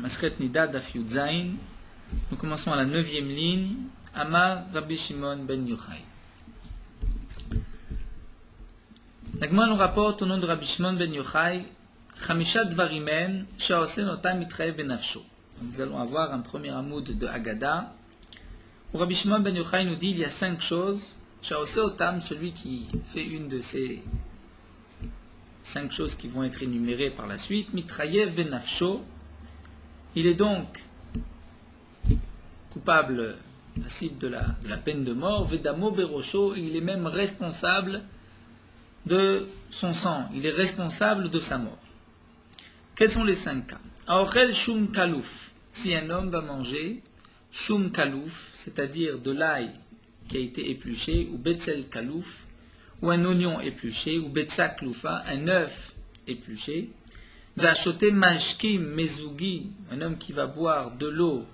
Masret Nida Daf Yud Zayin. Nous commençons à la 9e ligne. Amar Rabbi Shimon ben Yochai. L'Agma nous rapporte au nom de Rabbi Shimon ben Yochai Chamisha Dvarimen Shaosen Otam Mitchayev benafsho. Nous allons avoir un premier amoud de Haggadah où Rabbi Shimon ben Yochai nous dit il y a 5 choses. Shaose Otam, celui qui fait une de ces 5 choses qui vont être énumérées par la suite, Mitchayev benafsho, il est donc coupable, passible de la peine de mort, Vedamo berosho, il est même responsable de son sang, il est responsable de sa mort. Quels sont les 5 cas? Aochel shum kalouf, si un homme va manger shum kalouf, c'est-à-dire de l'ail qui a été épluché, ou betzel kalouf, ou un oignon épluché, ou betsa kloufa, un œuf épluché, va acheter mashkim mezougi, un homme qui va boire de l'eau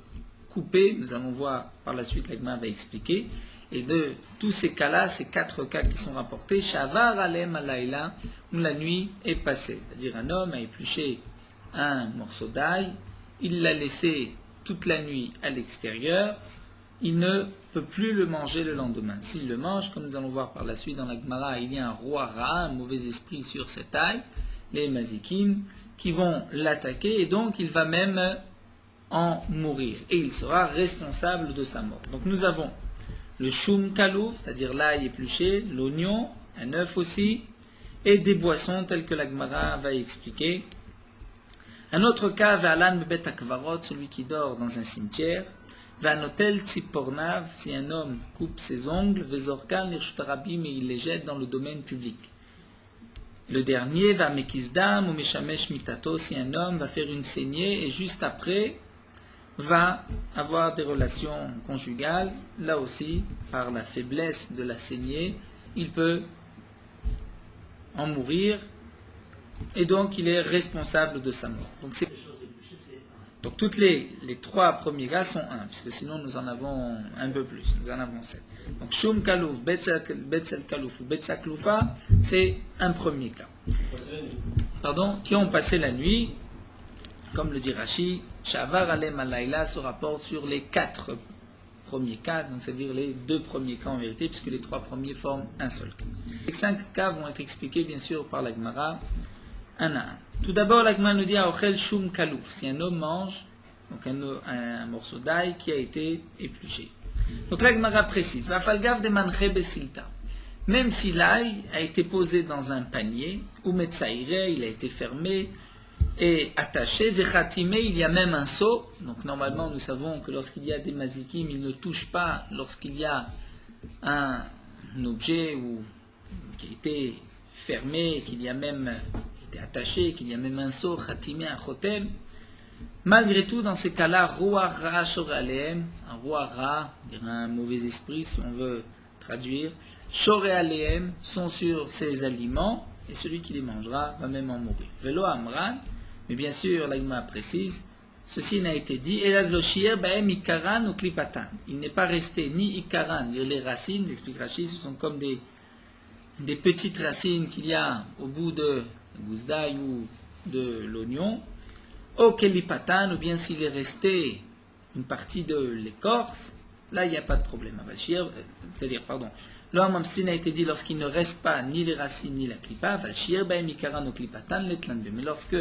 coupée, nous allons voir par la suite, l'Agma va expliquer, et de tous ces cas-là, ces 4 cas qui sont rapportés, shavar alem alayla, où la nuit est passée, c'est-à-dire un homme a épluché un morceau d'ail, il l'a laissé toute la nuit à l'extérieur, il ne peut plus le manger le lendemain. S'il le mange, comme nous allons voir par la suite dans la Gemara, il y a un roi ra, un mauvais esprit sur cet ail, les mazikim, qui vont l'attaquer, et donc il va même en mourir, et il sera responsable de sa mort. Donc nous avons le shum kalouf, c'est-à-dire l'ail épluché, l'oignon, un œuf aussi, et des boissons telles que la Gemara va expliquer. Un autre cas, Ve'alan bebet akvarot, celui qui dort dans un cimetière, Ve'anotel tzipornav, si un homme coupe ses ongles, Ve'zorkan lirshtarabim, et il les jette dans le domaine public. Le dernier, Ve'amekizdam ou meshamesh mitato, si un homme va faire une saignée, et juste après, va avoir des relations conjugales, là aussi, par la faiblesse de la saignée, il peut en mourir, et donc il est responsable de sa mort. Donc toutes les 3 premiers cas sont 1, puisque sinon nous en avons un peu plus, nous en avons 7. Donc Shum Kalouf, Betzel Kalouf ou Betsa Kloufa, c'est un premier cas. Qui ont passé la nuit, comme le dit Rashi, Shavar Alem Alayla se rapporte sur les 4 premiers cas, donc c'est-à-dire les 2 premiers cas en vérité, puisque les 3 premiers forment un seul cas. Les 5 cas vont être expliqués bien sûr par la Gemara, un à un. Tout d'abord, la Gemara nous dit Aochel Shum Kalouf, si un homme mange donc un morceau d'ail qui a été épluché. Donc la Gemara précise, Vafalgav de manche besilta, même si l'ail a été posé dans un panier, ou metzaire, il a été fermé et attaché, vechatime, il y a même un seau. Donc normalement nous savons que lorsqu'il y a des mazikim, ils ne touchent pas lorsqu'il y a un objet qui a été fermé, qu'il y a même été attaché, qu'il y a même un seau, khatime, un chotem. Malgré tout, dans ces cas-là, roi ra shore aleem, un roi ra, un mauvais esprit si on veut traduire, shore aleem sont sur ces aliments, et celui qui les mangera va même en mourir. Velo amran, mais bien sûr, l'agma précise, ceci n'a été dit, elad lo shir baem ikaran ou klipatan. Il n'est pas resté ni ikaran, les racines, explique Rashi, ce sont comme des petites racines qu'il y a au bout de la gousse d'ail ou de l'oignon, au kelipatan, ou bien s'il est resté une partie de l'écorce, là il n'y a pas de problème. C'est-à-dire, l'homme a été dit lorsqu'il ne reste pas ni les racines ni la klipa, valshir baem ikaran ou klipatan letlanbe. Mais lorsque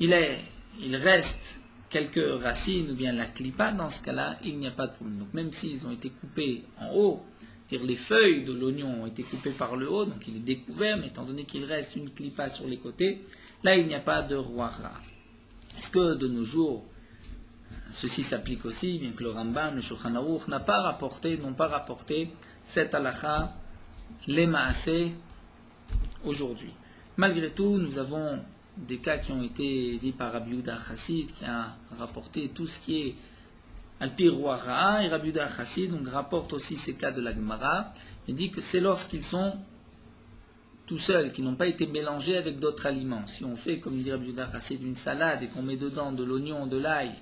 il reste quelques racines ou bien la klipa, dans ce cas-là, il n'y a pas de problème. Donc même s'ils ont été coupés en haut, c'est-à-dire les feuilles de l'oignon ont été coupées par le haut, donc il est découvert, mais étant donné qu'il reste une klipa sur les côtés, là il n'y a pas de roi ra. Est-ce que de nos jours, ceci s'applique aussi, bien que le Rambam, le Shulchan Aruch n'ont pas rapporté cette halakha, les maaseh, aujourd'hui. Malgré tout, nous avons des cas qui ont été dits par Rabbi Yehuda Chassid, qui a rapporté tout ce qui est Alpi Roi Ra'a, et Rabbi Yehuda Chassid donc rapporte aussi ces cas de la Gemara, il dit que c'est lorsqu'ils sont tout seuls, qui n'ont pas été mélangés avec d'autres aliments. Si on fait, comme dit Rabbi Yehuda Chassid, une salade et qu'on met dedans de l'oignon, de l'ail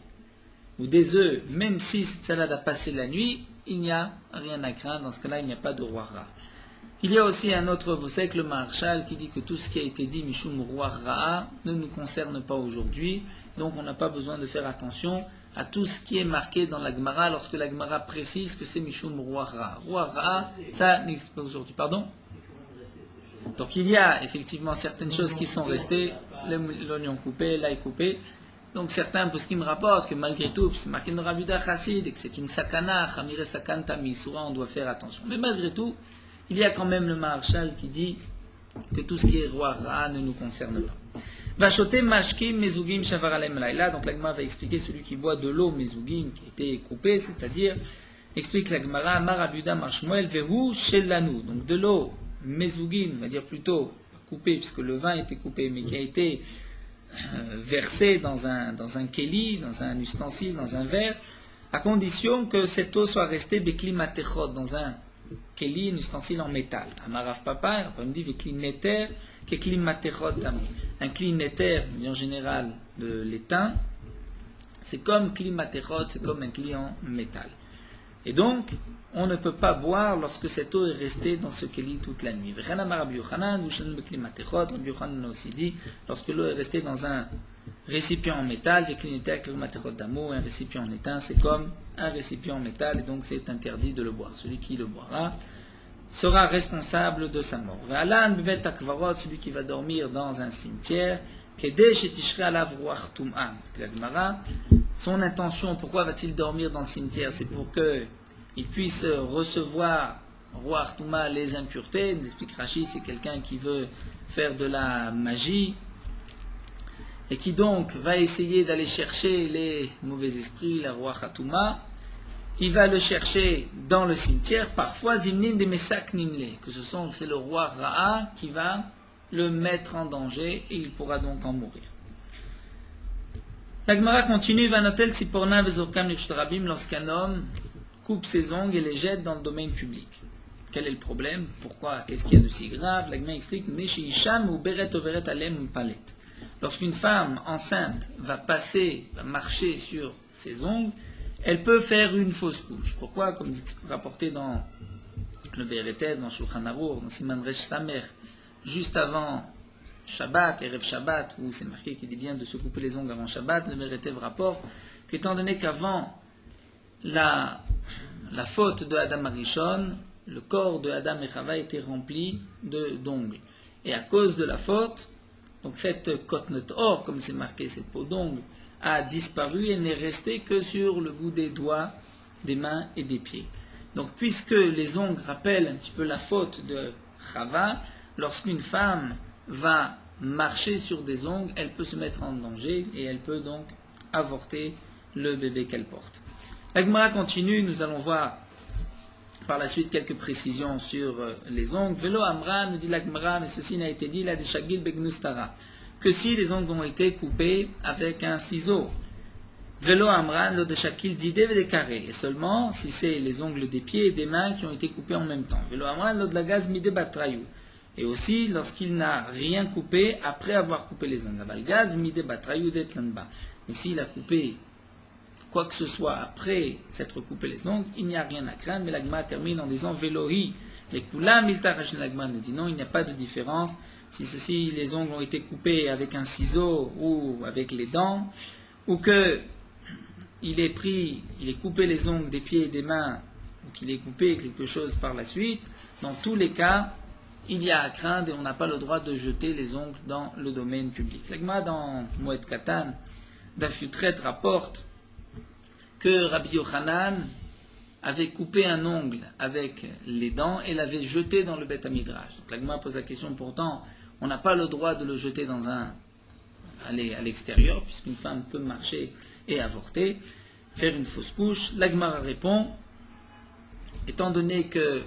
ou des œufs, même si cette salade a passé la nuit, il n'y a rien à craindre, dans ce cas-là il n'y a pas de Roi Ra. Il y a aussi un autre posek, le Maharshal, qui dit que tout ce qui a été dit Mishum Ruach Ra'a ne nous concerne pas aujourd'hui. Donc on n'a pas besoin de faire attention à tout ce qui est marqué dans la Gemara lorsque la Gemara précise que c'est Mishum Ruach Ra'a. Ruach Ra'a, ça n'existe pas aujourd'hui. Pardon? Donc il y a effectivement certaines choses qui sont restées, l'oignon coupé, l'ail coupé. Donc certains poskim rapportent que malgré tout, c'est marqué dans Rabbi Yehuda Chassid et que c'est une sakana, Chamire Sakan Tami, Soura, on doit faire attention. Mais malgré tout, il y a quand même le Maharshal qui dit que tout ce qui est roi Ra ne nous concerne pas. Vachoté mashkim mezugim shavar alem laila. Donc la Gemara va expliquer celui qui boit de l'eau mezugim qui a été coupée, c'est-à-dire, explique la Gemara, Amar Rabbi Yehuda Mar Shmuel vehu shelanu. Donc de l'eau mezugim, on va dire plutôt coupée, puisque le vin était coupé, mais qui a été versé dans un keli, dans un ustensile, dans un verre, à condition que cette eau soit restée bekli matechot, dans un keli, un ustensile en métal. Amarav Papa, on dit vekli neter, kekli matechot d'amou. Un kli neter, en général de l'étain, c'est comme kli matechot, c'est comme un kli en métal. Et donc, on ne peut pas boire lorsque cette eau est restée dans ce keli toute la nuit. Rabbi Yochanan a aussi dit, lorsque l'eau est restée dans un récipient en métal, un récipient en étain, c'est comme un récipient en métal, et donc c'est interdit de le boire. Celui qui le boira sera responsable de sa mort. Celui qui va dormir dans un cimetière, son intention, pourquoi va-t-il dormir dans le cimetière? C'est pour que il puisse recevoir Ruach Touma, les impuretés. Nous explique Rashi, c'est quelqu'un qui veut faire de la magie et qui donc va essayer d'aller chercher les mauvais esprits, la Ruach Touma. Il va le chercher dans le cimetière, parfois Zimnin de Mesak Nimle, que c'est le roi Ra'a qui va le mettre en danger et il pourra donc en mourir. La Gemara continue, Vanotel Tziporna Vezorkam Nishtarabim, lorsqu'un homme coupe ses ongles et les jette dans le domaine public. Quel est le problème? Pourquoi? Qu'est-ce qu'il y a de si grave? La Gemara explique, Nesheisham ou Beret Overet Alem Palet. Lorsqu'une femme enceinte va marcher sur ses ongles, elle peut faire une fausse couche. Pourquoi? Comme rapporté dans le Beretet, dans Shulchan Aruch, dans Siman Resh Samer, juste avant Shabbat, Erev Shabbat, où c'est marqué qu'il est bien de se couper les ongles avant Shabbat, le Beretet rapporte qu'étant donné qu'avant la faute de Adam Arishon, le corps de Adam et Chava était rempli d'ongles. Et à cause de la faute, donc cette kotnet or, comme c'est marqué, cette peau d'ongle, a disparu et n'est restée que sur le bout des doigts, des mains et des pieds. Donc puisque les ongles rappellent un petit peu la faute de Chava, lorsqu'une femme va marcher sur des ongles, elle peut se mettre en danger et elle peut donc avorter le bébé qu'elle porte. La Gemara continue, nous allons voir par la suite quelques précisions sur les ongles. Velo Amra, nous dit la Gemara, mais ceci n'a été dit, la de Shagil Begnustara, que si les ongles ont été coupés avec un ciseau. Velo Amran, lo de Shakil d'idée des carrés, et seulement si c'est les ongles des pieds et des mains qui ont été coupés en même temps. Velo Amran, lo de la gaz mide batrayou. Et aussi lorsqu'il n'a rien coupé après avoir coupé les ongles. Gaz mide batrayou d'etlanba. Mais s'il a coupé quoi que ce soit après s'être coupé les ongles, il n'y a rien à craindre. Mais l'agma termine en disant Velohi. Les kula miltarash, l'agma nous dit non, il n'y a pas de différence. Si les ongles ont été coupés avec un ciseau ou avec les dents, ou que il est coupé les ongles des pieds et des mains, ou qu'il ait coupé quelque chose par la suite, dans tous les cas, il y a à craindre et on n'a pas le droit de jeter les ongles dans le domaine public. L'agma dans Moed Katan, Daf Yutret rapporte que Rabbi Yochanan avait coupé un ongle avec les dents et l'avait jeté dans le Beth Midrash. Donc l'agma pose la question, pourtant, on n'a pas le droit de le jeter à l'extérieur, puisqu'une femme peut marcher et avorter, faire une fausse couche. L'agma répond, étant donné que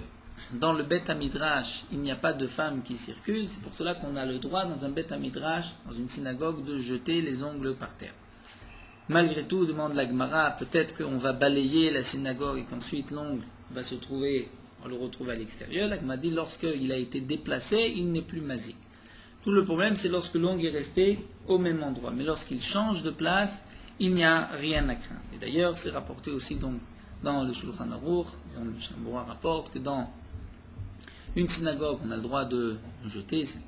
dans le Beth Midrash, il n'y a pas de femmes qui circulent, c'est pour cela qu'on a le droit dans un Beth Midrash, dans une synagogue, de jeter les ongles par terre. Malgré tout, demande la Gemara, peut-être qu'on va balayer la synagogue et qu'ensuite l'ongle va on le retrouve à l'extérieur. La Gemara dit, lorsqu'il a été déplacé, il n'est plus mazik. Tout le problème, c'est lorsque l'ongle est resté au même endroit. Mais lorsqu'il change de place, il n'y a rien à craindre. Et d'ailleurs, c'est rapporté aussi donc, dans le Shulchan Aruch, le Shulchan Aruch rapporte que dans Une synagogue, on a le droit de jeter, c'est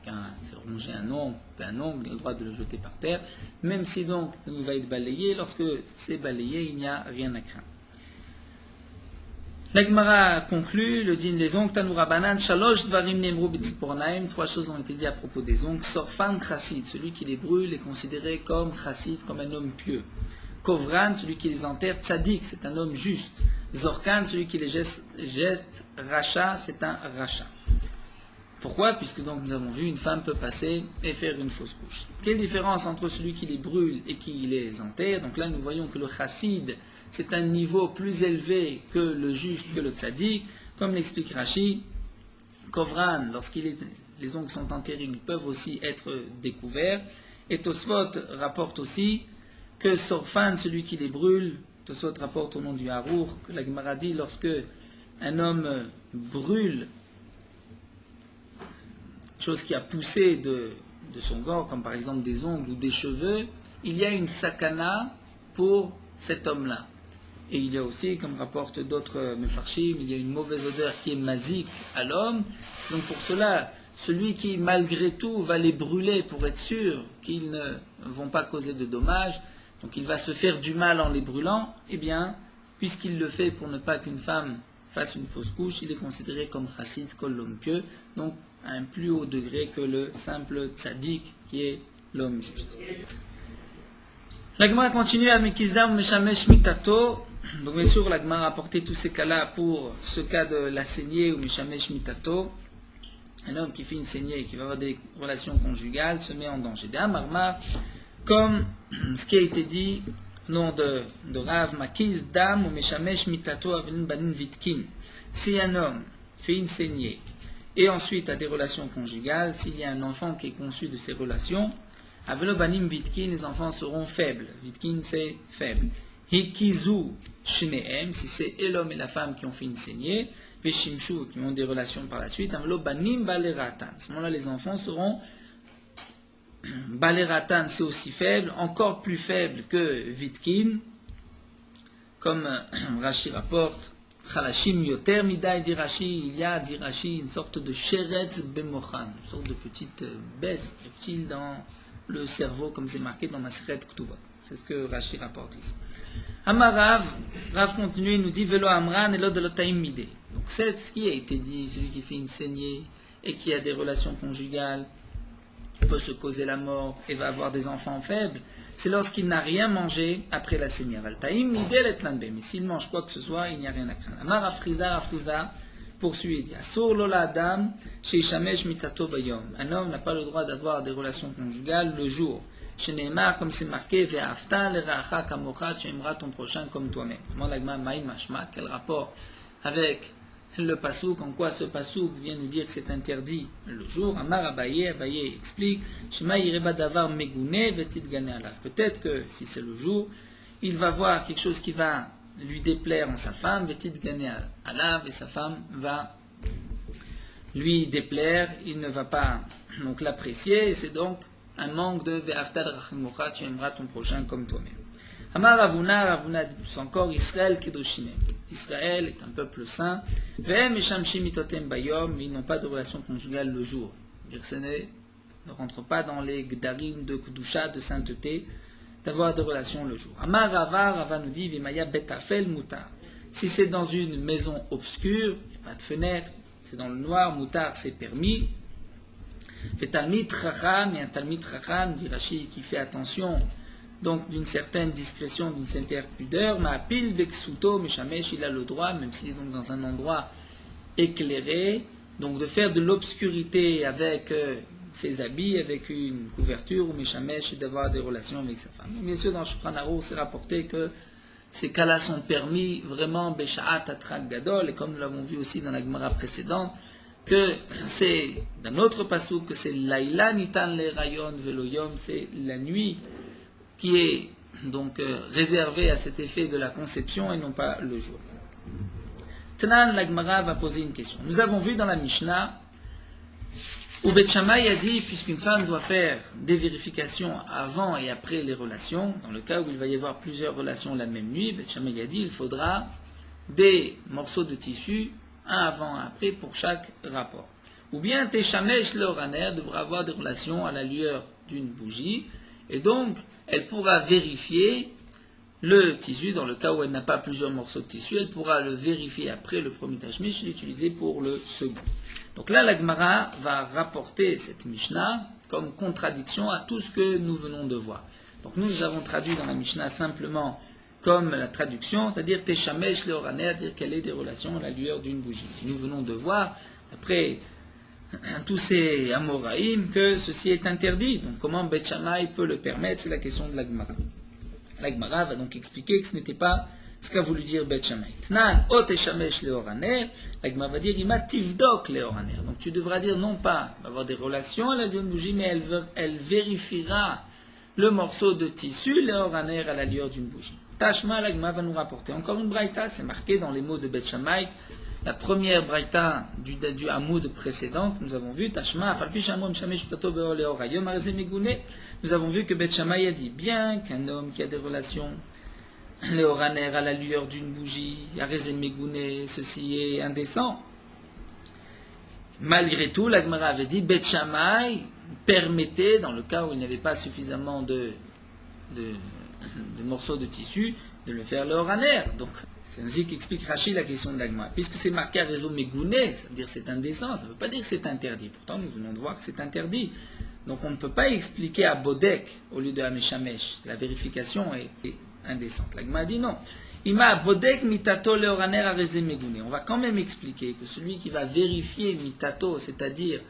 ronger un ongle, on a le droit de le jeter par terre, même si donc il va être balayé, lorsque c'est balayé, il n'y a rien à craindre. La Gemara conclut, le din des ongles, Tanoura Banan, Shalosh Dvarim Nemru B'Tzipornaim, 3 choses ont été dites à propos des ongles. Sorfan Chassid, celui qui les brûle est considéré comme Chassid, comme un homme pieux. Kovran, celui qui les enterre, Tzadik, c'est un homme juste. Zorkan, celui qui les geste, Racha, c'est un Racha. Pourquoi? Puisque donc nous avons vu, une femme peut passer et faire une fausse couche. Quelle différence entre celui qui les brûle et qui les enterre? Donc là nous voyons que le Chassid, c'est un niveau plus élevé que le juste, que le tzaddik, comme l'explique Rashi. Kovran, les ongles sont enterrés, ils peuvent aussi être découverts. Et Tosfot rapporte aussi que Sorfan, celui qui les brûle, Tosfot rapporte au nom du Harour, que la Gemara dit, lorsque un homme brûle chose qui a poussé de son corps, comme par exemple des ongles ou des cheveux, il y a une sakana pour cet homme-là. Et il y a aussi, comme rapportent d'autres mefarshim, il y a une mauvaise odeur qui est mazik à l'homme. C'est donc pour cela, celui qui malgré tout va les brûler pour être sûr qu'ils ne vont pas causer de dommages, donc il va se faire du mal en les brûlant, eh bien, puisqu'il le fait pour ne pas qu'une femme fasse une fausse couche, il est considéré comme chassid, comme l'homme pieux, donc à un plus haut degré que le simple tzaddik qui est l'homme juste. La Gemara continue avec Kizdam Meshamesh Mitato. Donc bien sûr, la Gemara a apporté tous ces cas-là pour ce cas de la saignée ou Meshamesh Mitato. Un homme qui fait une saignée et qui va avoir des relations conjugales se met en danger. Des Amarma, comme ce qui a été dit au nom de Rav Makiz Dam ou Meshamesh Mitato Avelin Banin Vitkin. Si un homme fait une saignée et ensuite a des relations conjugales, s'il y a un enfant qui est conçu de ces relations, Avelo Banim Vitkin, les enfants seront faibles. Vitkin, c'est faible. Hikizu Shneem, si c'est et l'homme et la femme qui ont fait une saignée, Veshimshu, qui ont des relations par la suite, Avelo Banim Baleratan. À ce moment-là, les enfants seront Baleratan, c'est aussi faible, encore plus faible que Vitkin, comme Rashi rapporte. Chalashim yoter midai dirashi, il y a dirashi une sorte de sheretz bemochan, une sorte de petite bête, reptile dans le cerveau, comme c'est marqué dans Maseret Ktuba. C'est ce que Rashi rapporte ici. Amarav, Rav continue, il nous dit Velo Amran et l'autre de l'otaim midé. Donc c'est ce qui a été dit, celui qui fait une saignée et qui a des relations conjugales peut se causer la mort et va avoir des enfants faibles, c'est lorsqu'il n'a rien mangé après la saignée. Mais s'il mange quoi que ce soit, il n'y a rien à craindre. Amar Afrizda poursuit et dit Asur lola adam sheishamesh mitato bayom. Un homme n'a pas le droit d'avoir des relations conjugales le jour. Sheneemar, comme c'est marqué, ve'afta l'eracha kamocha, tu aimeras ton prochain comme toi-même. Malagma maï mashma, quel rapport avec le pasouk, en quoi ce pasouk vient nous dire que c'est interdit le jour. Amar Abaye explique Shema yireba davar megune vetit gane alav. Peut-être que si c'est le jour, il va voir quelque chose qui va lui déplaire en sa femme, vetit gane alav, et sa femme va lui déplaire, il ne va pas donc l'apprécier, et c'est donc un manque de ve'aftad rachimucha, tu aimeras ton prochain comme toi-même. Amar Ravuna dit plus encore Israël kedoshimem. Israël est un peuple saint. Ve'em eshamshim mitotem bayom, mais ils n'ont pas de relation conjugale le jour. Ce ne rentre pas dans les gdarim de kedusha, de sainteté, d'avoir des relations le jour. Amar Rava nous dit Vimaya betafel mutar. Si c'est dans une maison obscure, il n'y a pas de fenêtre, c'est dans le noir, mutar c'est permis. Ve'talmid chacham, et un talmid chacham, dit Rashi, qui fait attention donc d'une certaine discrétion, d'une certaine pudeur, ma pile beksuto meshamesh, il a le droit, même s'il est donc dans un endroit éclairé, donc de faire de l'obscurité avec ses habits, avec une couverture ou meshamesh, et d'avoir des relations avec sa femme. Bien sûr, dans le Shulchan Aruch, c'est rapporté que ces cas-là sont permis vraiment besha'at atrak gadol, et comme nous l'avons vu aussi dans la Gemara précédente, que c'est dans autre pasuk que c'est laïla nitan le rayon velo yom, c'est la nuit qui est donc réservé à cet effet de la conception et non pas le jour. Tanan, la Gemara va poser une question. Nous avons vu dans la Mishnah où Beth Shammai a dit, puisqu'une femme doit faire des vérifications avant et après les relations, dans le cas où il va y avoir plusieurs relations la même nuit, Beth Shammai a dit il faudra des morceaux de tissu, un avant, un après, pour chaque rapport. ou bien Teshamesh Leoraner devra avoir des relations à la lueur d'une bougie, et donc elle pourra vérifier le tissu, dans le cas où elle n'a pas plusieurs morceaux de tissu, elle pourra le vérifier après le premier Tashmish et l'utiliser pour le second. Donc là, la Gemara va rapporter cette Mishnah comme contradiction à tout ce que nous venons de voir. Donc nous avons traduit dans la Mishnah simplement comme la traduction, c'est-à-dire Teshamesh Leoraner, dire qu'elle ait des relations à la lueur d'une bougie. Nous venons de voir, d'après tous ces Amoraïm, que ceci est interdit. Donc comment Bet Shammai peut le permettre, c'est la question de la Gemara. La Gemara va donc expliquer que ce n'était pas ce qu'a voulu dire Bet Shammai. Tnan o teshamesh leoraner, la Gemara va dire ima tivdok leoraner. Donc tu devras dire non pas avoir des relations à la lueur d'une bougie, mais elle vérifiera le morceau de tissu leoraner à la lueur d'une bougie. Tashma, la Gemara va nous rapporter encore une braïta, c'est marqué dans les mots de Bet Shammai. La première braïta du Hamoud précédent que nous avons vu, Tashma, Falpi Shamom Shamesh Tato Beor Leora Yom Arze Megune, nous avons vu que Bet Shammai a dit bien qu'un homme qui a des relations Leoraner à la lueur d'une bougie, Arze Megune, ceci est indécent. Malgré tout, la Gemara avait dit Bet Shammai permettait, dans le cas où il n'y avait pas suffisamment de morceaux de tissu, de le faire Leoraner. Donc, c'est ainsi qu'explique Rashi la question de l'agma. Puisque c'est marqué à réseau Megouné, ça veut dire c'est indécent, ça ne veut pas dire que c'est interdit. Pourtant, nous venons de voir que c'est interdit. Donc, on ne peut pas expliquer à Bodek au lieu de Hameshamesh. La vérification est indécente. L'agma dit non. Ima Bodek mitato leoraner à réseau Megouné. On va quand même expliquer que celui qui va vérifier mitato, c'est-à-dire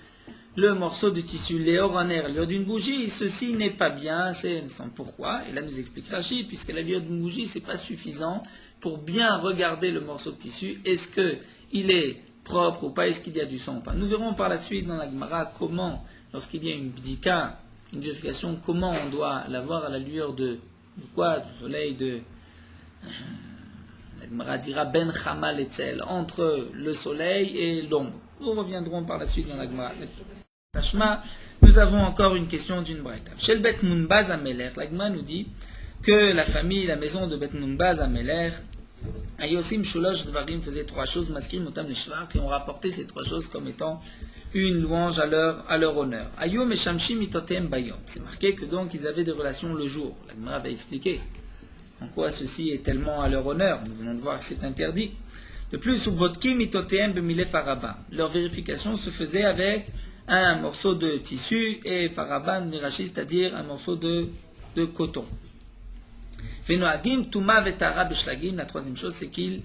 le morceau de tissu léoraner à lueur d'une bougie, ceci n'est pas bien, c'est sans pourquoi. Et là, nous explique Rashi, puisque la lueur d'une bougie, c'est pas suffisant pour bien regarder le morceau de tissu, est-ce qu'il est propre ou pas, est-ce qu'il y a du sang ou pas. Nous verrons par la suite dans la Gemara comment, lorsqu'il y a une bdika, une vérification, comment on doit l'avoir à la lueur de quoi, du soleil, la Gemara dira ben chamal etzel, entre le soleil et l'ombre. Nous reviendrons par la suite dans la Gemara. Tashma, nous avons encore une question d'une braïta. Shel Bet Munbaz Ameler, la Gemara nous dit que la famille, la maison de Bet Munbaz Ameler, Ayosim Sholosh Dvarim faisait trois choses, Maskrim Otam Neshvar, qui ont rapporté ces trois choses comme étant une louange à leur honneur. Ayom et Shamshim Itotem Bayom. C'est marqué que donc ils avaient des relations le jour. La Gemara va expliquer en quoi ceci est tellement à leur honneur. Nous venons de voir que c'est interdit. De plus, Ubotkim Itotem Bemile Faraba. Leur vérification se faisait avec un morceau de tissu et Faraban Mirachi, c'est-à-dire un morceau de coton. Venoagim Tuma Vetara Beshlagim. La troisième chose, c'est qu'il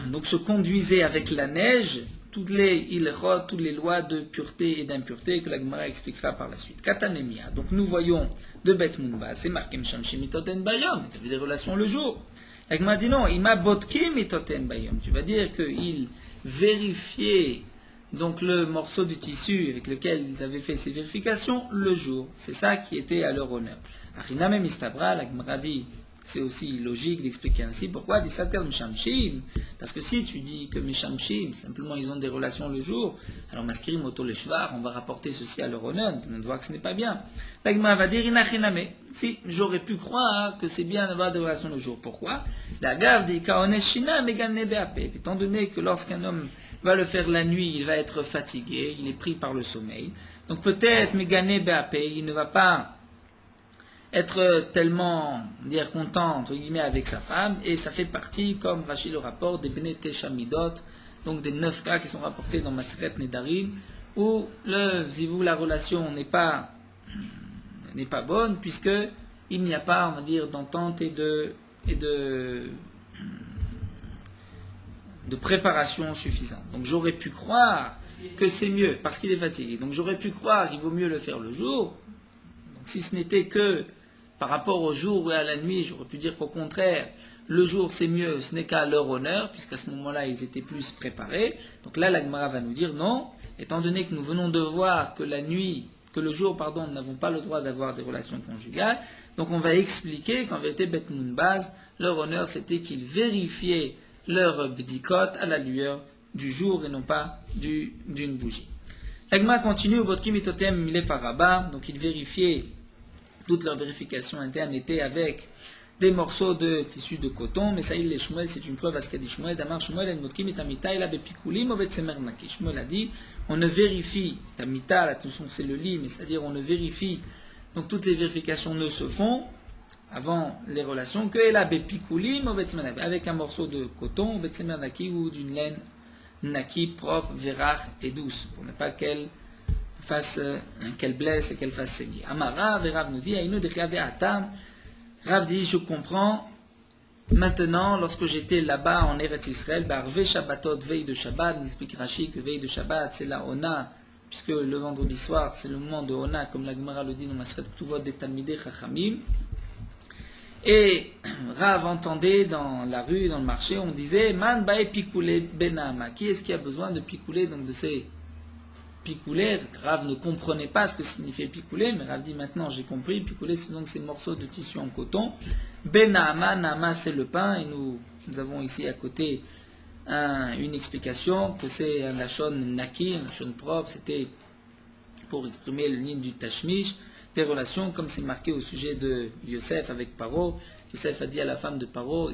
donc se conduisait avec la neige toutes les lois de pureté et d'impureté que la Gemara expliquera par la suite. Katanemia. Donc nous voyons de Bet Munbaz, c'est marqué Mshamshim Mitoten Bayom. Ils avaient des relations le jour. La Gemara dit non, Ima Botkim Mitoten Bayom. Tu vas dire qu'il vérifiait donc le morceau de tissu avec lequel ils avaient fait ces vérifications le jour. C'est ça qui était à leur honneur. Ariname Mistabra, la Gemara dit, c'est aussi logique d'expliquer ainsi pourquoi des sater Mishamshim. Parce que si tu dis que Mishamshim, simplement ils ont des relations le jour, alors Maskirim Oto Leshvar, on va rapporter ceci à leur honneur, on voit que ce n'est pas bien. La Gemara va dire Inachiname. Si, j'aurais pu croire que c'est bien d'avoir des relations le jour. Pourquoi? La garde dit Kaoneshina Megane Beape. Étant donné que lorsqu'un homme va le faire la nuit, il va être fatigué, il est pris par le sommeil. Donc peut-être Megane Beape, il ne va pas être tellement, content, entre guillemets, avec sa femme, et ça fait partie, comme Rashi le rapporte, des Bnei Teshamidot, donc des 9 cas qui sont rapportés dans Maseret Nedarim, où la relation n'est pas bonne, puisque il n'y a pas, on va dire, d'entente et de préparation suffisante. Donc j'aurais pu croire que c'est mieux, parce qu'il est fatigué. Donc j'aurais pu croire qu'il vaut mieux le faire le jour. Donc si ce n'était que par rapport au jour et à la nuit, j'aurais pu dire qu'au contraire, le jour c'est mieux, ce n'est qu'à leur honneur, puisqu'à ce moment-là ils étaient plus préparés. Donc là la Gemara va nous dire non, étant donné que nous venons de voir que le jour, nous n'avons pas le droit d'avoir des relations conjugales, donc on va expliquer qu'en vérité Bet Munbaz, leur honneur c'était qu'ils vérifiaient leur bdikot à la lueur du jour et non pas d'une bougie. La Gemara continue, Ubotkim Itotem Mile Faraba, donc ils vérifiaient, toute leur vérification interne était avec des morceaux de tissu de coton, mais ça il est Shmuel, c'est une preuve à ce qu'a dit Shmuel, Damar Shmuel en Motkim et Tamita, il a bepikulim ovet semer naki. Shmuel a dit, on ne vérifie, Tamita, attention c'est le lit, mais c'est-à-dire on ne vérifie, donc toutes les vérifications ne se font avant les relations que la bepikulim ovet semer naki, avec un morceau de coton, ovet semer naki, ou d'une laine naki, propre, vérach et douce, pour ne pas qu'elle qu'elle blesse et qu'elle fasse saigner. Amara, Rav nous dit, Aïnou de Atam. Rav dit, je comprends, maintenant, lorsque j'étais là-bas en Eretz Israël, Barvé Shabbatot, veille de Shabbat, nous explique Rashi que veille de Shabbat, c'est la Ona, puisque le vendredi soir, c'est le moment de Ona, comme la Gemara le dit dans Masret Ktuvot des Talmidei Chachamim. Et Rav entendait dans la rue, dans le marché, on disait, Man bae picoulé benama. Qui est-ce qui a besoin de picoulé, donc de ces picoulé? Rav ne comprenait pas ce que signifiait picoulé, mais Rav dit maintenant j'ai compris. Picoulé, c'est donc ces morceaux de tissu en coton. Benama, nama c'est le pain, et nous avons ici à côté une explication que c'est un lachon naki, un lachon propre, c'était pour exprimer le ligne du tashmish, des relations comme c'est marqué au sujet de Yosef avec Paro. Yosef a dit à la femme de Paro,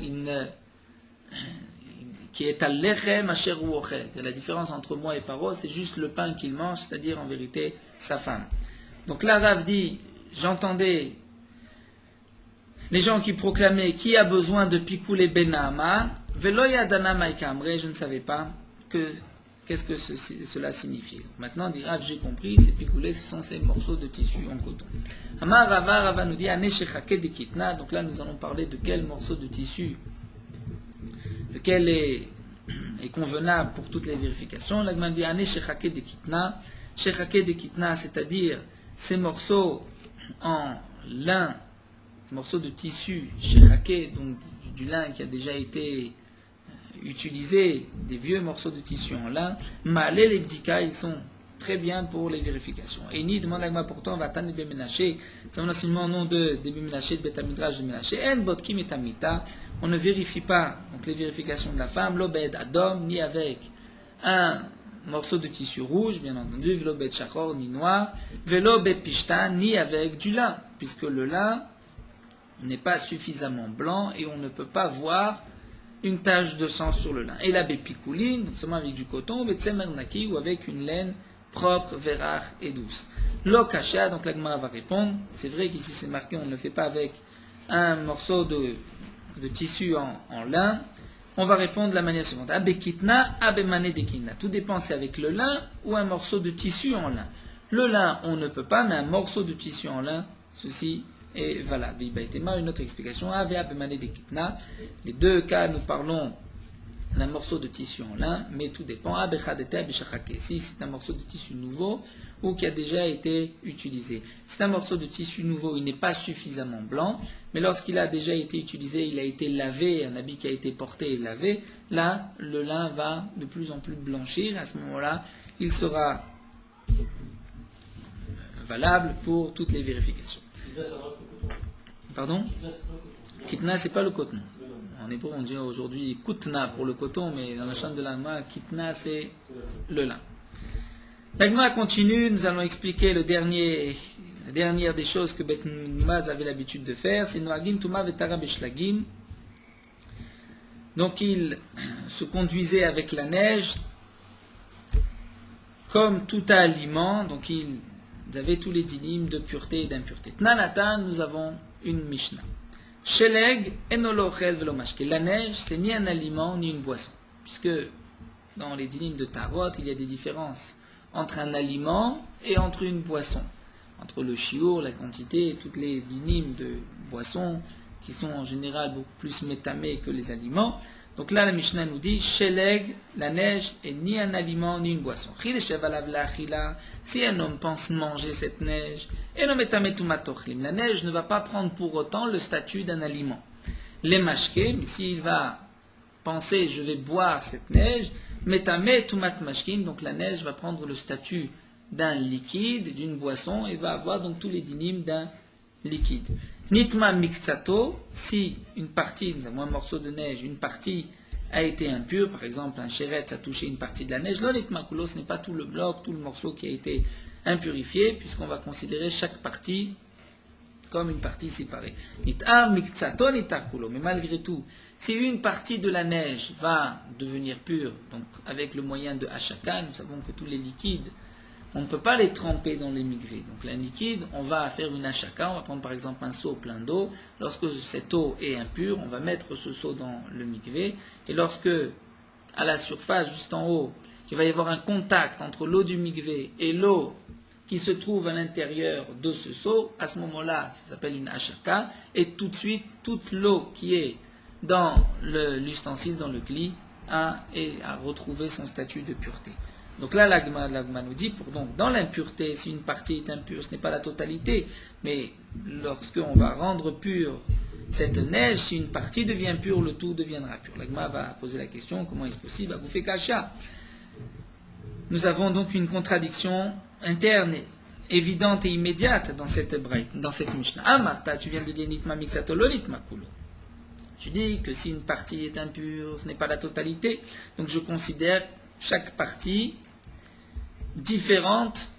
qui est à l'echem asher hu ochel. La différence entre moi et Paro, c'est juste le pain qu'il mange, c'est-à-dire en vérité sa femme. Donc là, Rav dit, j'entendais les gens qui proclamaient qui a besoin de picoulé benama, velo yadana maikamre, je ne savais pas qu'est-ce que cela signifiait. Donc maintenant, dit Rav, j'ai compris, ces picoulés, ce sont ces morceaux de tissu en coton. Amar Rava nous dit, ane shechake de kitna, donc là nous allons parler de quel morceau de tissu lequel est convenable pour toutes les vérifications. La Gemara dit Ane shechake de kitna. Shechake de kitna, c'est-à-dire ces morceaux en lin, morceaux de tissu, shechake, donc du lin qui a déjà été utilisé, des vieux morceaux de tissu en lin. Malé les bdika, ils sont très bien pour les vérifications. Et ni demande à Gemara pourtant, Vatan de Bemenaché, c'est un enseignement au nom de Bemenaché, de Betamidrash de Menaché. En botkim et tamita. On ne vérifie pas donc les vérifications de la femme, l'obed adom, ni avec un morceau de tissu rouge, bien entendu, l'obed shachor, ni noir, l'obed pishtan, ni avec du lin, puisque le lin n'est pas suffisamment blanc et on ne peut pas voir une tache de sang sur le lin. Et la bepikuline, donc seulement avec du coton, betsemernaki, ou avec une laine propre, vérach et douce. L'okasha, donc la Gemara va répondre, c'est vrai qu'ici c'est marqué, on ne le fait pas avec un morceau de tissu en lin. On va répondre de la manière suivante. Abekitna, abemane dekina. Tout dépend c'est avec le lin ou un morceau de tissu en lin. Le lin, on ne peut pas, mais un morceau de tissu en lin, ceci est valable. Une autre explication. Abemane dekitna. Les deux cas, nous parlons d'un morceau de tissu en lin, mais tout dépend. Si c'est un morceau de tissu nouveau ou qui a déjà été utilisé. Si c'est un morceau de tissu nouveau, il n'est pas suffisamment blanc, mais lorsqu'il a déjà été utilisé, il a été lavé, un habit qui a été porté et lavé, là, le lin va de plus en plus blanchir. À ce moment-là, il sera valable pour toutes les vérifications. Pardon ? Kitna, c'est pas le coton. En hébreu, on dit aujourd'hui kutna pour le coton, mais dans la chaîne de la main, kitna, c'est le lin. La Gemara continue, nous allons expliquer la dernière des choses que Bet Maz avait l'habitude de faire, c'est Noagim Tuma Vetara Beshlagim. Donc il se conduisait avec la neige comme tout aliment, donc ils avaient tous les dynimes de pureté et d'impureté. Tnanatan, nous avons une Mishnah. Sheleg enolochel velomashke. La neige, c'est ni un aliment ni une boisson, puisque dans les dynimes de Tarot, il y a des différences entre un aliment et entre une boisson. Entre le chiour, la quantité, et toutes les dynimes de boissons qui sont en général beaucoup plus métamées que les aliments. Donc là, la Mishnah nous dit, Sheleg, la neige, est ni un aliment ni une boisson. Si un homme pense manger cette neige, la neige ne va pas prendre pour autant le statut d'un aliment. Les mashke, mais s'il va penser, je vais boire cette neige, metame tumat mashkin, donc la neige va prendre le statut d'un liquide, d'une boisson, et va avoir donc tous les dynimes d'un liquide. Nitma mikzato, si une partie, nous avons un morceau de neige, une partie a été impure, par exemple un chéretz a touché une partie de la neige, l'onitma kulo, ce n'est pas tout le bloc, tout le morceau qui a été impurifié, puisqu'on va considérer chaque partie comme une partie séparée. Nitar mikzato nitar kulo. Mais malgré tout, si une partie de la neige va devenir pure, donc avec le moyen de hashaka, nous savons que tous les liquides, on ne peut pas les tremper dans les mikvés. Donc les liquides, on va faire une hashaka, on va prendre par exemple un seau plein d'eau. Lorsque cette eau est impure, on va mettre ce seau dans le mikvé. Et lorsque, à la surface, juste en haut, il va y avoir un contact entre l'eau du mikvé et l'eau qui se trouve à l'intérieur de ce seau, à ce moment-là, ça s'appelle une hashaka, et tout de suite, toute l'eau qui est dans l'ustensile, dans le gli, a retrouvé son statut de pureté. Donc là, l'agma nous dit, donc dans l'impureté, si une partie est impure, ce n'est pas la totalité, mais lorsqu'on va rendre pure cette neige, si une partie devient pure, le tout deviendra pur. L'agma va poser la question, comment est-ce possible à bouffer kasha? Nous avons donc une contradiction interne, évidente et immédiate dans cette Mishnah. Ah, Martha, tu viens de dire nitma mixato lo nitma kulo. Tu dis que si une partie est impure, ce n'est pas la totalité. Donc je considère chaque partie différente,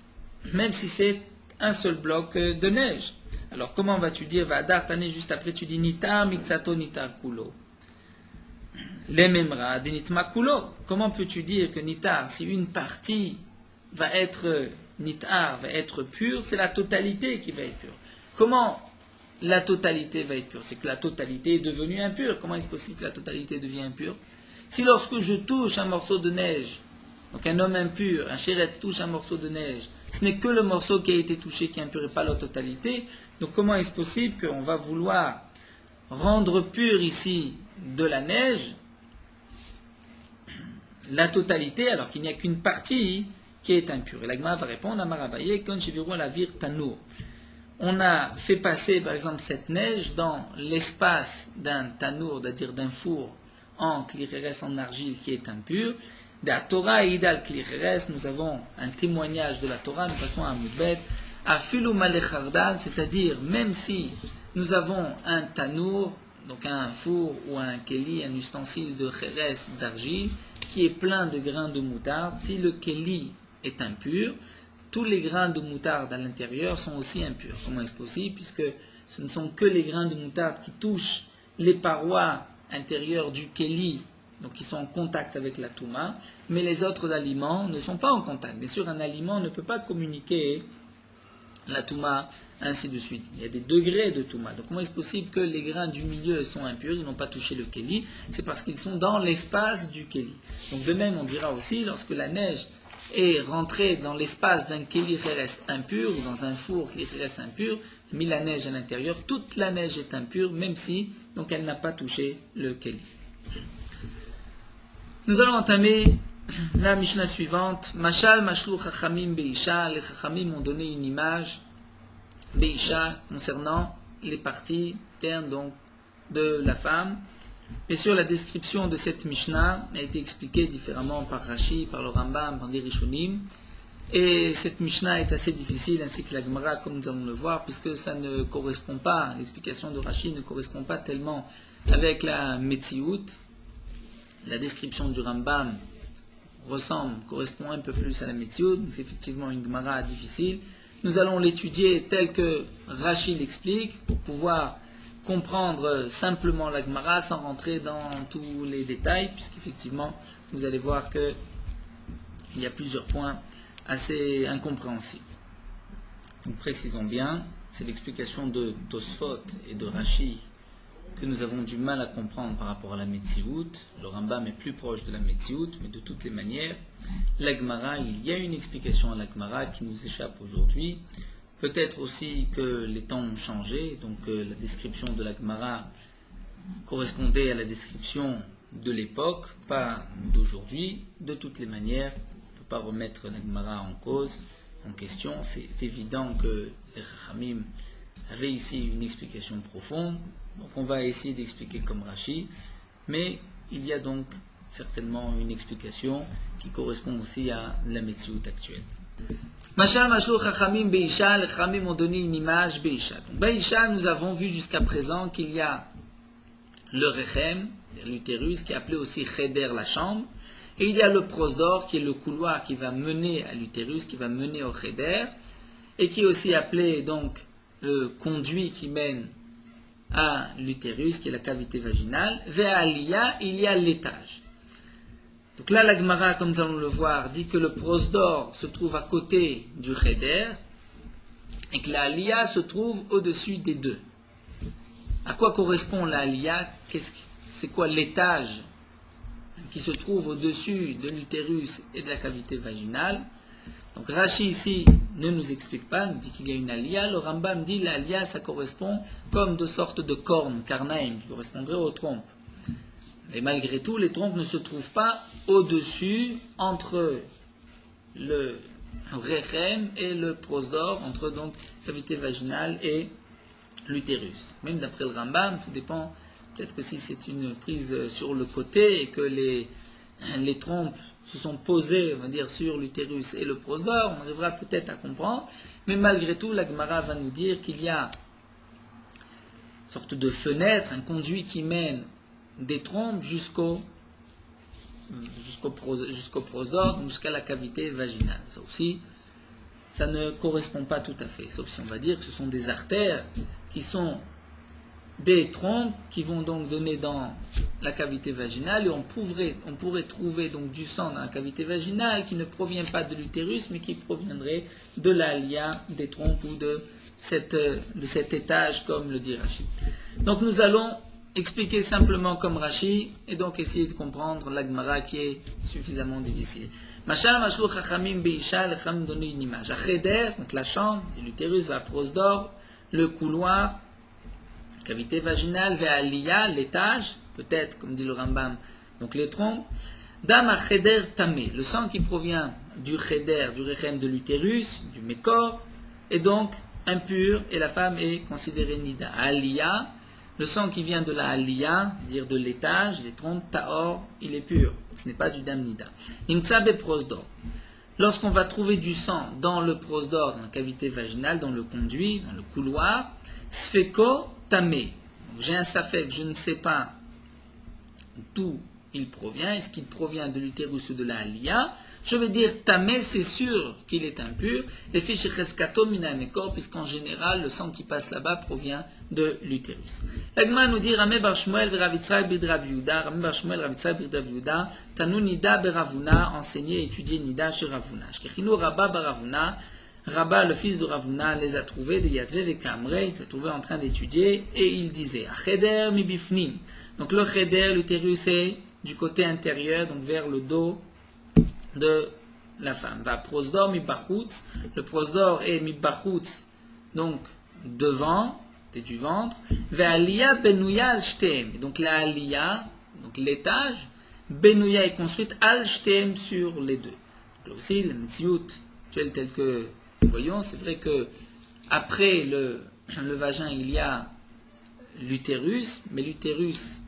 même si c'est un seul bloc de neige. Alors comment vas-tu dire, Vadar Tane, juste après tu dis nitar mixato nitar kulo. Les memra de nitma kulo. Comment peux-tu dire que nitar, si une partie va être nitar, va être pure, c'est la totalité qui va être pure. Comment la totalité va être pure? C'est que la totalité est devenue impure. Comment est-ce possible que la totalité devient impure? Si lorsque je touche un morceau de neige, donc un homme impur, un chéretz touche un morceau de neige, ce n'est que le morceau qui a été touché qui est impur et pas la totalité. Donc comment est-ce possible qu'on va vouloir rendre pure ici de la neige la totalité alors qu'il n'y a qu'une partie qui est impure? Et l'agma va répondre à Marabaye, quand je verrai la vire tanour. On a fait passer par exemple cette neige dans l'espace d'un tanour, c'est-à-dire d'un four en clirérès, en argile qui est impur. De la Torah et Idal clirérès, nous avons un témoignage de la Torah, nous passons à Moudbet, à Filou Malechardal, c'est-à-dire même si nous avons un tanour, donc un four ou un keli, un ustensile de chérès, d'argile, qui est plein de grains de moutarde, si le keli est impur, tous les grains de moutarde à l'intérieur sont aussi impurs. Comment est-ce possible? Puisque ce ne sont que les grains de moutarde qui touchent les parois intérieures du keli, donc qui sont en contact avec la touma, mais les autres aliments ne sont pas en contact. Bien sûr, un aliment ne peut pas communiquer la touma, ainsi de suite. Il y a des degrés de touma. Donc comment est-ce possible que les grains du milieu sont impurs, ils n'ont pas touché le keli? C'est parce qu'ils sont dans l'espace du keli. Donc de même, on dira aussi, lorsque la neige est rentrée dans l'espace d'un keli chérès impur, ou dans un four keli chérès impur, mis la neige à l'intérieur, toute la neige est impure, même si donc elle n'a pas touché le keli. Nous allons entamer la Mishnah suivante. Mashal mashlu chachamim beisha. Les chachamim ont donné une image beisha concernant les parties internes donc de la femme. Bien sûr, la description de cette Mishnah a été expliquée différemment par Rashi, par le Rambam, par les Rishonim. Et cette Mishnah est assez difficile, ainsi que la Gemara, comme nous allons le voir, puisque ça ne correspond pas, l'explication de Rashi ne correspond pas tellement avec la Metsiout. La description du Rambam correspond un peu plus à la Metsiout, c'est effectivement une Gemara difficile. Nous allons l'étudier tel que Rashi l'explique, pour pouvoir comprendre simplement la Gemara sans rentrer dans tous les détails, puisqu'effectivement, vous allez voir qu'il y a plusieurs points assez incompréhensibles. Donc précisons bien, c'est l'explication de Tosfot et de Rashi que nous avons du mal à comprendre par rapport à la Metsiout. Le Rambam est plus proche de la Metsiout, mais de toutes les manières, la Gemara, il y a une explication à la Gemara qui nous échappe aujourd'hui. Peut-être aussi que les temps ont changé, donc la description de la Gemara correspondait à la description de l'époque, pas d'aujourd'hui. De toutes les manières, on ne peut pas remettre la Gemara en cause, en question. C'est évident que les Chachamim avaient ici une explication profonde, donc on va essayer d'expliquer comme Rashi, mais il y a donc certainement une explication qui correspond aussi à la Metsiout actuelle. Mashal Mashlu Chachamim Beisha, les Chachamim ont donné une image Beisha. Donc Beisha, nous avons vu jusqu'à présent qu'il y a le Rechem, l'utérus, qui est appelé aussi Cheder, la chambre, et il y a le prosdor, qui est le couloir qui va mener à l'utérus, qui va mener au Cheder, et qui est aussi appelé donc le conduit qui mène à l'utérus, qui est la cavité vaginale. Ve'aliyah, il y a l'étage. Donc là, la Gemara, comme nous allons le voir, dit que le prosdor se trouve à côté du cheder et que la aliyah se trouve au-dessus des deux. À quoi correspond la aliyah? C'est quoi l'étage qui se trouve au-dessus de l'utérus et de la cavité vaginale? Donc Rashi ici ne nous explique pas, nous dit qu'il y a une aliyah. Le Rambam dit que l'aliyah, ça correspond comme de sortes de cornes, karnaïm, qui correspondraient aux trompes. Et malgré tout, les trompes ne se trouvent pas au-dessus, entre le rechem et le prosdor, entre donc cavité vaginale et l'utérus. Même d'après le Rambam, tout dépend, peut-être que si c'est une prise sur le côté et que les trompes se sont posées, on va dire, sur l'utérus et le prosdor, on arrivera peut-être à comprendre, mais malgré tout, la Gemara va nous dire qu'il y a une sorte de fenêtre, un conduit qui mène des trompes jusqu'au prosdor, jusqu'à la cavité vaginale. Ça aussi, ça ne correspond pas tout à fait, sauf si on va dire que ce sont des artères qui sont des trompes qui vont donc donner dans la cavité vaginale, et on pourrait trouver donc du sang dans la cavité vaginale qui ne provient pas de l'utérus, mais qui proviendrait de l'aliyah des trompes ou de cet étage, comme le dit Rashi. Donc nous allons expliquer simplement comme Rashi, et donc essayer de comprendre la Gemara qui est suffisamment difficile. Mashal mashlu chachamim beisha, les chachamim donnent une image. Acheder, donc la chambre, et l'utérus, va prosdor, le couloir, cavité vaginale, vers aliyah, l'étage, peut-être, comme dit le Rambam, donc les trompes. Dam acheder tamé, le sang qui provient du cheder, du rechem de l'utérus, du mécor, est donc impur, et la femme est considérée nida. Aliyah, le sang qui vient de la aliyah, dire de l'étage, les trompes, taor, il est pur. Ce n'est pas du dam nida. Nimtsabe prosdor. Lorsqu'on va trouver du sang dans le prosdor, dans la cavité vaginale, dans le conduit, dans le couloir, sfeko tamé. J'ai un safek, je ne sais pas d'où il provient. Est-ce qu'il provient de l'utérus ou de la aliyah? Je vais dire tamé, c'est sûr qu'il est impur. Les fiches cheskato mina mekor, puisqu'en général, le sang qui passe là-bas provient de l'utérus. L'agma nous dit Ramé bar Shmuel veravitzai bid Rav Yehuda, Ramé bar Shmuel ravitzai bid Rav Yehuda, tanu nida beravuna, enseigner et étudier nida chez Ravuna. Shkechinu Rabba baravuna, Rabba, le fils de Ravuna, les a trouvés de Yadve et Kamre, il s'est trouvé en train d'étudier, et il disait Acheder mi bifnim. Donc le cheder, l'utérus, est du côté intérieur, donc vers le dos de la femme. Va prosdor mi bachutz, le prosdor est mi bachutz, donc devant, et du ventre. Va aliyah benouya al shtem, donc la aliyah, donc l'étage, benouya est construite al shtem sur les deux. Donc là aussi, le metziut tel que nous voyons, c'est vrai que après le vagin, il y a l'utérus, mais l'utérus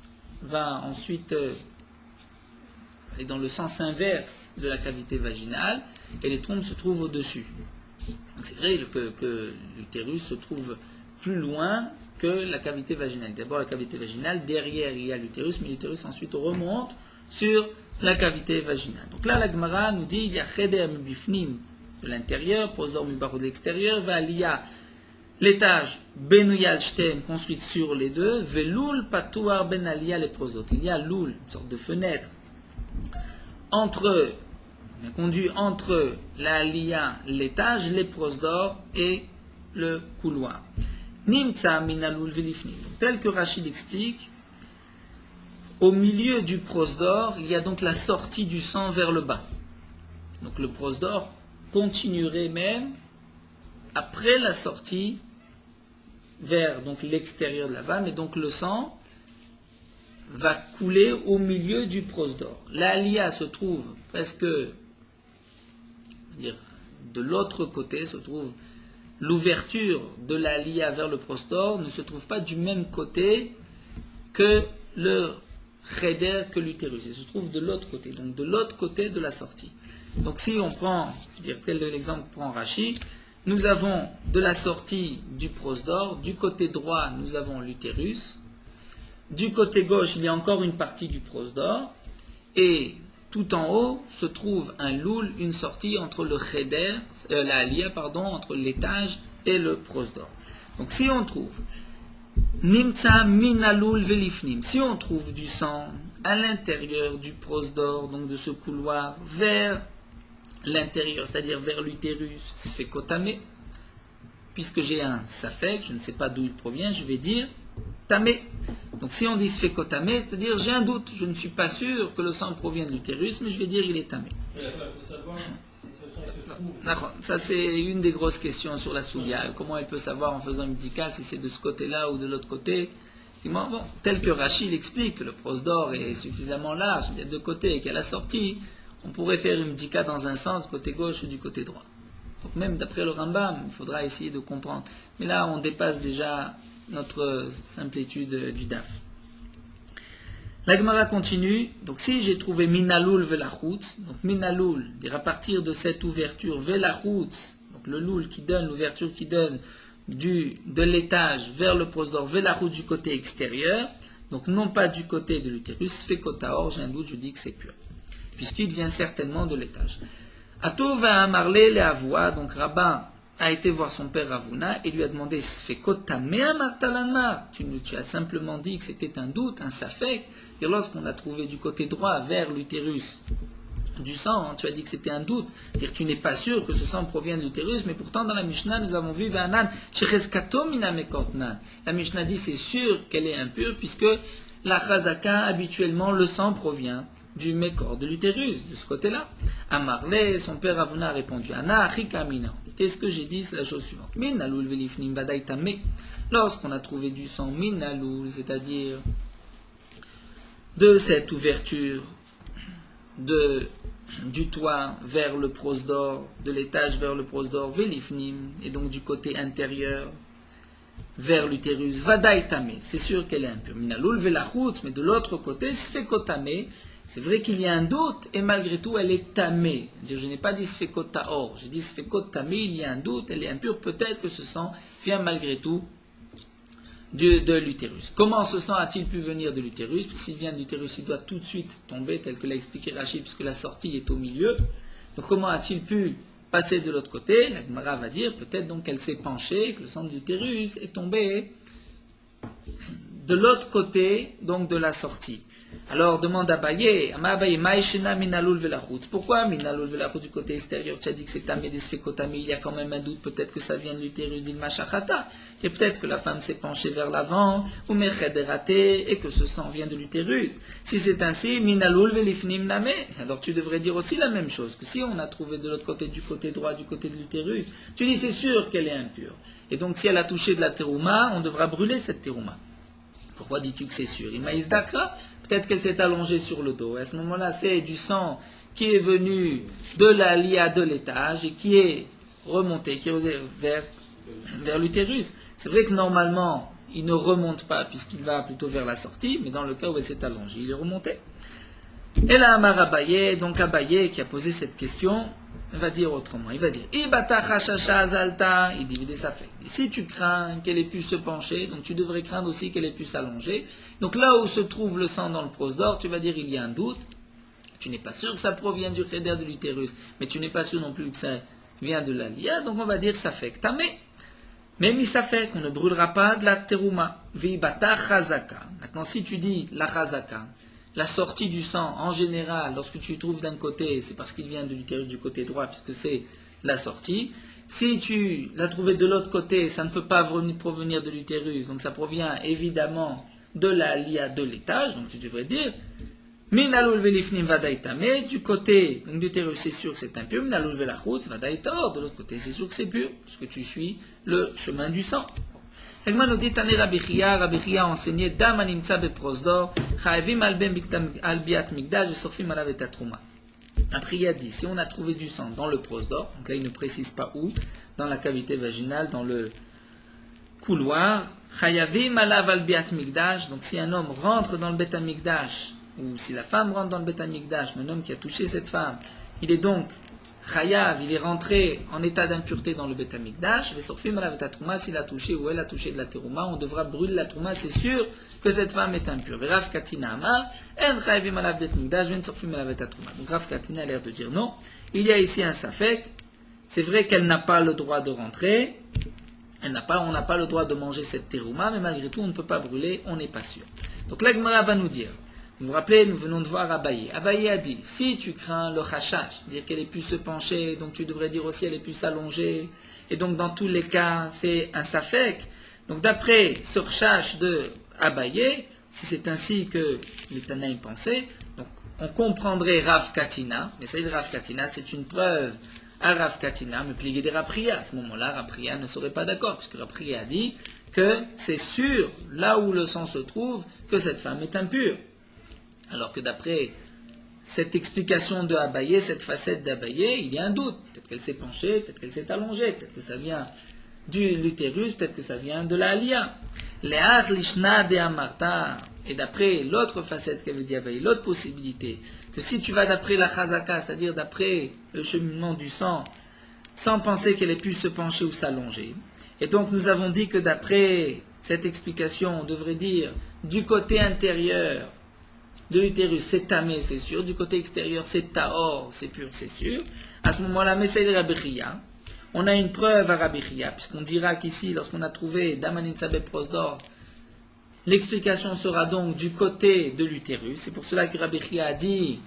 va ensuite aller dans le sens inverse de la cavité vaginale, et les trompes se trouvent au-dessus. Donc c'est vrai que l'utérus se trouve plus loin que la cavité vaginale. D'abord la cavité vaginale, derrière il y a l'utérus, mais l'utérus ensuite remonte sur la cavité vaginale. Donc là la Gemara nous dit il y a cheder mibifnim de l'intérieur, prosdor mibaru de l'extérieur, va aliyah l'étage benuyal shtem construite sur les deux, velul patouar ben aliyah les prosdot. Il y a loul, une sorte de fenêtre entre, un conduit entre la aliyah, l'étage, les prosdor et le couloir. Nimtsa minalul velifnim. Tel que Rachid explique, au milieu du prosdor, il y a donc la sortie du sang vers le bas. Donc le prosdor continuerait même après la sortie vers donc l'extérieur de la femme, et donc le sang va couler au milieu du prosdor. La aliyah se trouve presque, dire, de l'autre côté, se trouve l'ouverture de la aliyah vers le prosdor ne se trouve pas du même côté que le cheder, que l'utérus. Il se trouve de l'autre côté, donc de l'autre côté de la sortie. Donc si on prend, tel l'exemple prend Rashi, nous avons de la sortie du prosdor, du côté droit nous avons l'utérus, du côté gauche il y a encore une partie du prosdor, et tout en haut se trouve un loul, une sortie entre le cheder, la aliyah, entre l'étage et le prosdor. Donc si on trouve Nimtsa minalul velifnim, si on trouve du sang à l'intérieur du prosdor, donc de ce couloir, vers l'intérieur, c'est-à-dire vers l'utérus, sfécotamé, puisque j'ai un safek, je ne sais pas d'où il provient, je vais dire tamé. Donc si on dit sfécotamé, c'est-à-dire j'ai un doute, je ne suis pas sûr que le sang provient de l'utérus, mais je vais dire il est tamé. Ça c'est une des grosses questions sur la soulia. Comment elle peut savoir en faisant une bdika si c'est de ce côté-là ou de l'autre côté? Bon, tel que Rachid explique que le prosdor est suffisamment large, il y a deux côtés et qu'à la sortie, on pourrait faire une bdika dans un sens, du côté gauche ou du côté droit. Donc même d'après le Rambam, il faudra essayer de comprendre. Mais là, on dépasse déjà notre simple étude du DAF. La Gemara continue. Donc si j'ai trouvé minaloul velachut, donc minaloul, dire à partir de cette ouverture velachut, donc le loul qui donne, l'ouverture qui donne de l'étage vers le prosdor velachut du côté extérieur, donc non pas du côté de l'utérus, fekotaor, j'ai un doute, je dis que c'est pur, puisqu'il vient certainement de l'étage. Ato va amarler les avoua, donc Rabbin a été voir son père Ravuna et lui a demandé tu as simplement dit que c'était un doute, un safek. Et lorsqu'on a trouvé du côté droit vers l'utérus du sang, tu as dit que c'était un doute. C'est-à-dire tu n'es pas sûr que ce sang provient de l'utérus, mais pourtant dans la Mishnah nous avons vu la Mishnah dit c'est sûr qu'elle est impure puisque la chazaka habituellement le sang provient du mécor de l'utérus, de ce côté-là. Amarle, son père Ravuna a répondu Ana achika mina. Qu'est-ce que j'ai dit? C'est la chose suivante. Minalul velifnim vadaitame. Lorsqu'on a trouvé du sang minalul, c'est-à-dire de cette ouverture du toit vers le prosdor, de l'étage vers le prosdor, velifnim, et donc du côté intérieur vers l'utérus, vadaitame. C'est sûr qu'elle est impure. Minalul velachut, mais de l'autre côté, sfekotame. C'est vrai qu'il y a un doute, et malgré tout, elle est tamée. Je n'ai pas dit sfekotaor, j'ai dit sfekotamé, il y a un doute, elle est impure, peut-être que ce sang vient malgré tout de l'utérus. Comment ce sang a-t-il pu venir de l'utérus? S'il vient de l'utérus, il doit tout de suite tomber, tel que l'a expliqué Rachid, puisque la sortie est au milieu. Donc comment a-t-il pu passer de l'autre côté? La Gemara va dire, peut-être donc qu'elle s'est penchée, que le sang de l'utérus est tombé de l'autre côté, donc de la sortie. Alors demande à Abaye, pourquoi minalul velachut du côté extérieur? Tu as dit que c'est tamé des sfekotami, il y a quand même un doute, peut-être que ça vient de l'utérus d'Ilma Shachata, et peut-être que la femme s'est penchée vers l'avant, ou mechederaté, et que ce sang vient de l'utérus. Si c'est ainsi, minalul velifnim name, alors tu devrais dire aussi la même chose, que si on a trouvé de l'autre côté, du côté droit, du côté de l'utérus, tu dis c'est sûr qu'elle est impure. Et donc si elle a touché de la terouma, on devra brûler cette terouma. Pourquoi dis-tu que c'est sûr? Imaïs Dakra, peut-être qu'elle s'est allongée sur le dos. Et à ce moment-là, c'est du sang qui est venu de la lia de l'étage et qui est remonté, qui est vers l'utérus. C'est vrai que normalement, il ne remonte pas puisqu'il va plutôt vers la sortie, mais dans le cas où elle s'est allongée, il est remonté. Et là, Amar Abaye, donc Abaye qui a posé cette question, il va dire autrement. Il va dire Ibata chashasha azalta, il divise sa fait. Si tu crains qu'elle ait pu se pencher, donc tu devrais craindre aussi qu'elle ait pu s'allonger. Donc là où se trouve le sang dans le prosdor, tu vas dire il y a un doute. Tu n'es pas sûr que ça provient du chéder de l'utérus, mais tu n'es pas sûr non plus que ça vient de la lia, donc on va dire ça fait que tamé. Même il ça fait qu'on ne brûlera pas de la terouma. Vibata chazaka. Maintenant si tu dis la chazaka, la sortie du sang, en général, lorsque tu le trouves d'un côté, c'est parce qu'il vient de l'utérus du côté droit, puisque c'est la sortie. Si tu l'as trouvé de l'autre côté, ça ne peut pas provenir de l'utérus, donc ça provient évidemment de la lia de l'étage, donc tu devrais dire Minalul velifnim vadaitame, du côté donc d'utérus, c'est sûr que c'est impur, Minalul velachut vadaitor, de l'autre côté, c'est sûr que c'est pur, parce que tu suis le chemin du sang. Egman nous dit Tane Rabbi Chia a enseigné Dam animtsa beprosdor, Chayevim al biat migdash vesorfim alav et atrouma. Après il a dit, si on a trouvé du sang dans le prosdor, donc là il ne précise pas où, dans la cavité vaginale, dans le couloir, Chayavim alav al biat migdash, donc si un homme rentre dans le bet amigdash, ou si la femme rentre dans le bet amigdash, un homme qui a touché cette femme, il est donc Chayav, il est rentré en état d'impureté dans le Bet Amikdash, s'il a touché ou elle a touché de la terouma, on devra brûler la terouma, c'est sûr que cette femme est impure. Donc Rav Katina a l'air de dire non, il y a ici un safek, c'est vrai qu'elle n'a pas le droit de rentrer, on n'a pas le droit de manger cette terouma, mais malgré tout, on ne peut pas brûler, on n'est pas sûr. Donc la Gemara va nous dire, vous vous rappelez, nous venons de voir Abaye. Abaye a dit, si tu crains le chashash, dire qu'elle ait pu se pencher, donc tu devrais dire aussi elle ait pu s'allonger, et donc dans tous les cas, c'est un safek. Donc d'après ce chash de Abaye, si c'est ainsi que les Tanaïm pensaient, donc on comprendrait Rav Katina, mais ça y est, Rav Katina, c'est une preuve à Rav Katina, me plier des Rapria. À ce moment-là, Rapria ne serait pas d'accord, puisque Rapria a dit que c'est sûr, là où le sang se trouve, que cette femme est impure. Alors que d'après cette explication de Abaye, cette facette d'Abaye, il y a un doute. Peut-être qu'elle s'est penchée, peut-être qu'elle s'est allongée, peut-être que ça vient de l'utérus, peut-être que ça vient de la alia. Et d'après l'autre facette qu'avait dit Abaye, l'autre possibilité, que si tu vas d'après la chazaka, c'est-à-dire d'après le cheminement du sang, sans penser qu'elle ait pu se pencher ou s'allonger, et donc nous avons dit que d'après cette explication, on devrait dire du côté intérieur de l'utérus, c'est tamé, c'est sûr, du côté extérieur, c'est taor, c'est pur, c'est sûr. À ce moment-là, Messaïd Rabbi Chia, on a une preuve à Rabbi Chia, puisqu'on dira qu'ici, lorsqu'on a trouvé Damanit Sabé Prosdor, l'explication sera donc du côté de l'utérus. C'est pour cela que Rabbi Chia a dit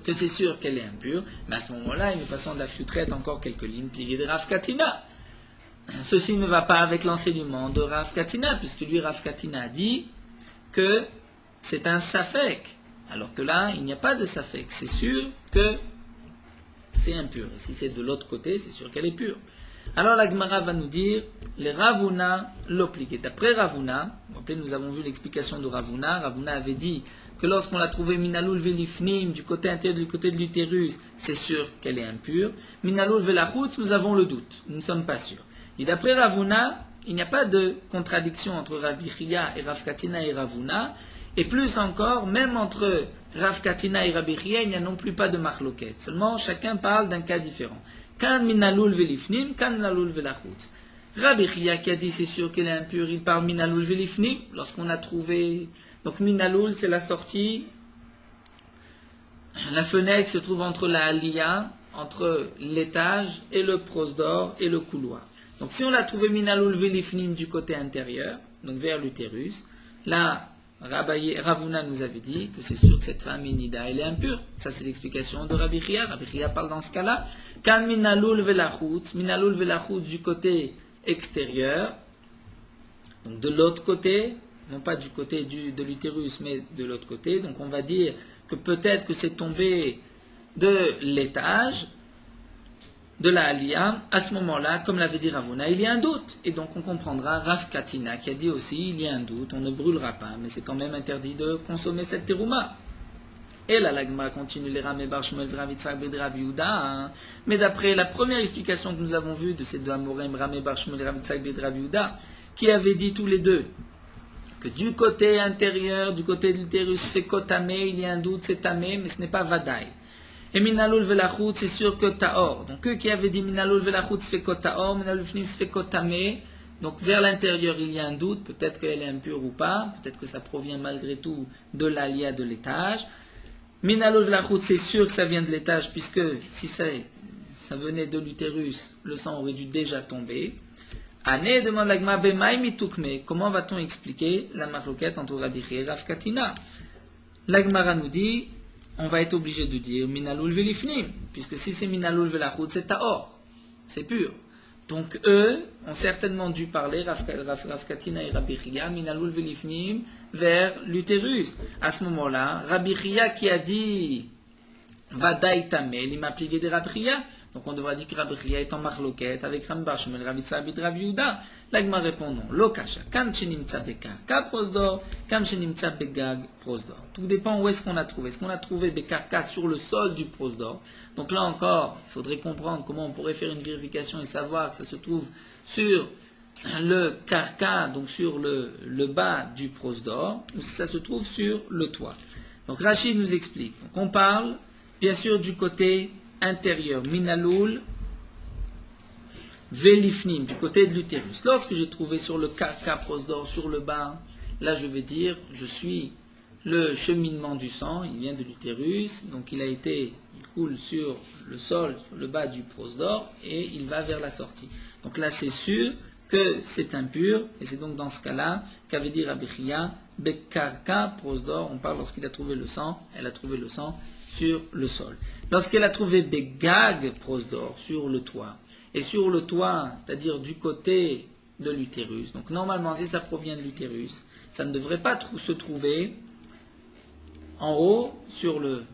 que c'est sûr qu'elle est impure, mais à ce moment-là, il nous passons de la futrette encore quelques lignes, pliées de Rav Katina. Ceci ne va pas avec l'enseignement de Rav Katina, puisque lui, Rav Katina a dit que c'est un safek, alors que là, il n'y a pas de safek. C'est sûr que c'est impur. Et si c'est de l'autre côté, c'est sûr qu'elle est pure. Alors la Gemara va nous dire, les Ravuna l'obligent. D'après Ravuna, vous vous rappelez, nous avons vu l'explication de Ravuna. Ravuna avait dit que lorsqu'on l'a trouvé Minalul Velifnim, du côté intérieur, du côté de l'utérus, c'est sûr qu'elle est impure. Minalul Velachutz, nous avons le doute. Nous ne sommes pas sûrs. Et d'après Ravuna, il n'y a pas de contradiction entre Rabbi Chia et Rav Katina et Ravuna. Et plus encore, même entre Rav Katina et Rabbi Chia, il n'y a non plus pas de marloquet. Seulement, chacun parle d'un cas différent. Kan minalul velifnim, kan minalul velachut. Rabbi Chia qui a dit c'est sûr qu'elle est impure, il parle minalul velifnim. Lorsqu'on a trouvé, donc minalul c'est la sortie, la fenêtre se trouve entre la aliyah, entre l'étage et le prosdor et le couloir. Donc si on l'a trouvé minalul velifnim du côté intérieur, donc vers l'utérus, là, Ravuna nous avait dit que c'est sûr que cette femme Nida, elle est impure. Ça c'est l'explication de Rabbi Chia. Rabbi Chia parle dans ce cas-là. Kan minalul velachut du côté extérieur, donc de l'autre côté, non pas du côté de l'utérus, mais de l'autre côté. Donc on va dire que peut-être que c'est tombé de l'étage, de la aliyah. À ce moment-là, comme l'avait dit Ravuna, il y a un doute. Et donc on comprendra Rav Katina qui a dit aussi, il y a un doute, on ne brûlera pas, mais c'est quand même interdit de consommer cette terouma. Et là, l'agma continue les Ramé Bar Shmuel Rav Yitzhak ben Rabbi Yehuda. Mais d'après la première explication que nous avons vue de ces deux Amorim, Ramé Bar Shmuel Rav Yitzhak ben Rabbi Yehuda, qui avaient dit tous les deux que du côté intérieur, du côté de l'utérus, c'est kotamé, il y a un doute, c'est tamé, mais ce n'est pas vadaï. Et minalul velachut, c'est sûr que taor. Donc eux qui avaient dit minalul velachut se fait taor, minalul fnim se fait tamé. Donc vers l'intérieur il y a un doute, peut-être qu'elle est impure ou pas, peut-être que ça provient malgré tout de l'alia de l'étage. Minalul velachut, c'est sûr que ça vient de l'étage, puisque si ça venait de l'utérus, le sang aurait dû déjà tomber. Ané demande l'agma bemaï mitukme. Comment va-t-on expliquer la marloquette entre Rabbi Chia et Rav Katina? L'agmara nous dit, on va être obligé de dire minalul velifnim, puisque si c'est minalul velachut, c'est taor, c'est pur. Donc eux ont certainement dû parler, Rav Katina et Rabbi Chia, minalul velifnim, vers l'utérus. À ce moment-là, Rabbi Chia qui a dit vadaï tamel, il m'a plié des Rabbi Chia. Donc on devra dire que Rabbi Chia est en marloquette avec Ram Bar Shmuel Rav Yitzhak ben Rabbi Yehuda. L'agma répond non. Lokasha, kam shenimtza bekarka prosdor, kam shenimtza begag prosdor. Tout dépend où est-ce qu'on a trouvé. Est-ce qu'on a trouvé bekarka sur le sol du prosdor? Donc là encore, il faudrait comprendre comment on pourrait faire une vérification et savoir que ça se trouve sur le karka, donc sur le bas du prosdor, ou si ça se trouve sur le toit. Donc Rachid nous explique. Donc on parle bien sûr du côté intérieur, minalul velifnim, du côté de l'utérus. Lorsque j'ai trouvé sur le karka prosdor, sur le bas, là je vais dire, je suis le cheminement du sang, il vient de l'utérus, donc il coule sur le sol, sur le bas du prosdor, et il va vers la sortie. Donc là c'est sûr que c'est impur, et c'est donc dans ce cas-là qu'avait dit Rabbi Chia, Bekarka, prosdor, on parle lorsqu'il a trouvé le sang, elle a trouvé le sang sur le sol. Lorsqu'elle a trouvé Begag, prosdor, sur le toit, et sur le toit, c'est-à-dire du côté de l'utérus, donc normalement si ça provient de l'utérus, ça ne devrait pas se trouver en haut sur le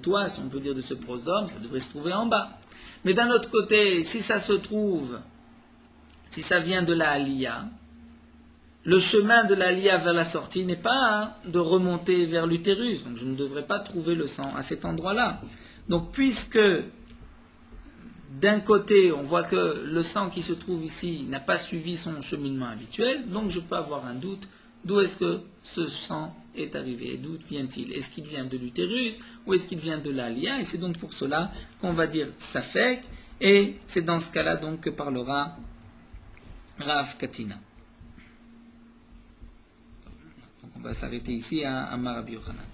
toit, si on peut dire, de ce prosdome, ça devrait se trouver en bas. Mais d'un autre côté, si ça vient de la Aliyah, le chemin de la Aliyah vers la sortie n'est pas de remonter vers l'utérus, donc je ne devrais pas trouver le sang à cet endroit-là. Donc puisque d'un côté, on voit que le sang qui se trouve ici n'a pas suivi son cheminement habituel, donc je peux avoir un doute, d'où est-ce que ce sang est arrivé, d'où vient-il? Est-ce qu'il vient de l'utérus ou est-ce qu'il vient de l'Aliyah? Et c'est donc pour cela qu'on va dire Safek, et c'est dans ce cas-là donc que parlera Rav Katina. Donc on va s'arrêter ici à Amar Rabbi Yochanan.